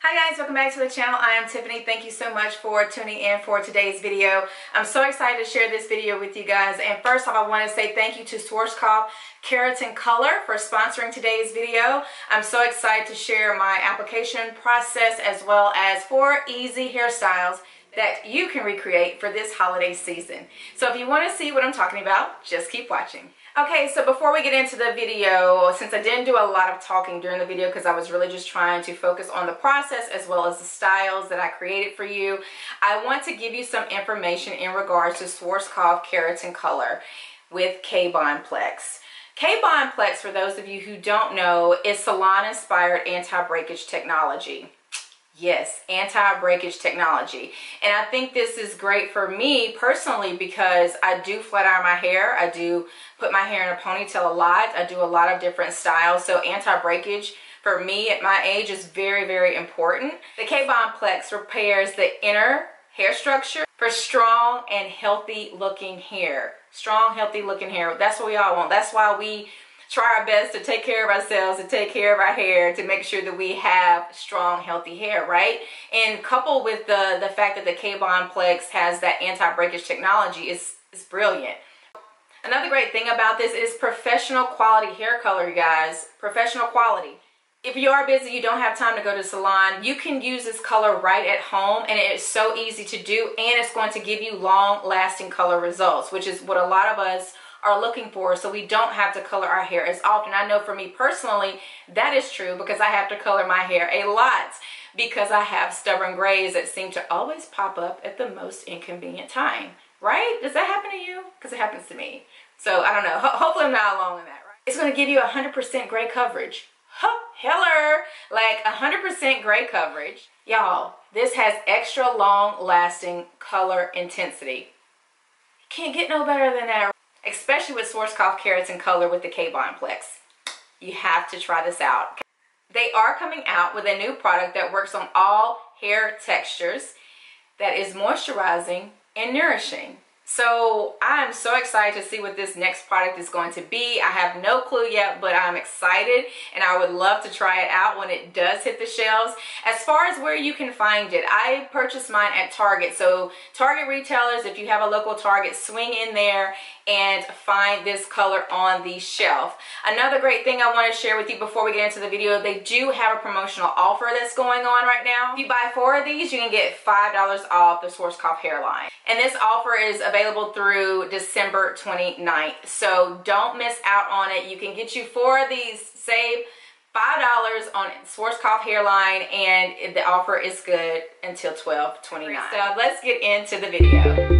Hi guys, welcome back to the channel. I am Tiffany. Thank you so much for tuning in for today's video. I'm so excited to share this video with you guys. And first off, I want to say thank you to Schwarzkopf Keratin Color for sponsoring today's video. I'm so excited to share my application process as well as 4 easy hairstyles that you can recreate for this holiday season. So if you want to see what I'm talking about, just keep watching. Okay, so before we get into the video, since I didn't do a lot of talking during the video because I was really just trying to focus on the process as well as the styles that I created for you, I want to give you some information in regards to Schwarzkopf Keratin Color with K-Bond Plex. K-Bond Plex, for those of you who don't know, is salon-inspired anti-breakage technology. Yes, anti-breakage technology. And I think this is great for me personally because I do flat iron my hair. I do put my hair in a ponytail a lot. I do a lot of different styles. So anti-breakage for me at my age is very, very important. The K-Bond Plex repairs the inner hair structure for strong and healthy looking hair. Strong, healthy looking hair. That's what we all want. That's why we try our best to take care of ourselves, to take care of our hair, to make sure that we have strong, healthy hair, right? And coupled with the fact that the K-Bond Plex has that anti-breakage technology is brilliant. Another great thing about this is professional quality hair color, you guys. Professional quality. If you are busy, you don't have time to go to the salon, you can use this color right at home, and it is so easy to do, and it's going to give you long-lasting color results, which is what a lot of us are looking for, so we don't have to color our hair as often. I know for me personally that is true because I have to color my hair a lot because I have stubborn grays that seem to always pop up at the most inconvenient time, right? Does that happen to you? Because it happens to me. So I don't know, hopefully I'm not alone in that, right? It's going to give you 100% gray coverage. Hello, like 100% gray coverage. Y'all, this has extra long lasting color intensity. Can't get no better than that. Especially with Schwarzkopf Keratin Color with the K-Bond Plex. You have to try this out. They are coming out with a new product that works on all hair textures, that is moisturizing and nourishing. So I'm so excited to see what this next product is going to be. I have no clue yet, but I'm excited and I would love to try it out when it does hit the shelves. As far as where you can find it, I purchased mine at Target. So Target retailers, if you have a local Target, swing in there and find this color on the shelf. Another great thing I want to share with you before we get into the video, they do have a promotional offer that's going on right now. If you buy 4 of these, you can get $5 off the Schwarzkopf hairline. And this offer is available through December 29th. So don't miss out on it. You can get you 4 of these, save $5 on Schwarzkopf hairline, and the offer is good until 12/29. So let's get into the video.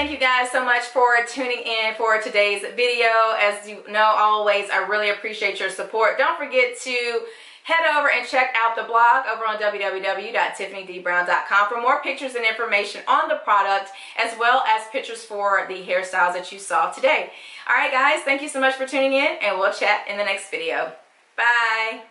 thank you guys so much for tuning in for today's video. As you know, always, I really appreciate your support. Don't forget to head over and check out the blog over on www.tiffanydbrown.com for more pictures and information on the product, as well as pictures for the hairstyles that you saw today. All right, guys, thank you so much for tuning in, and we'll chat in the next video. Bye.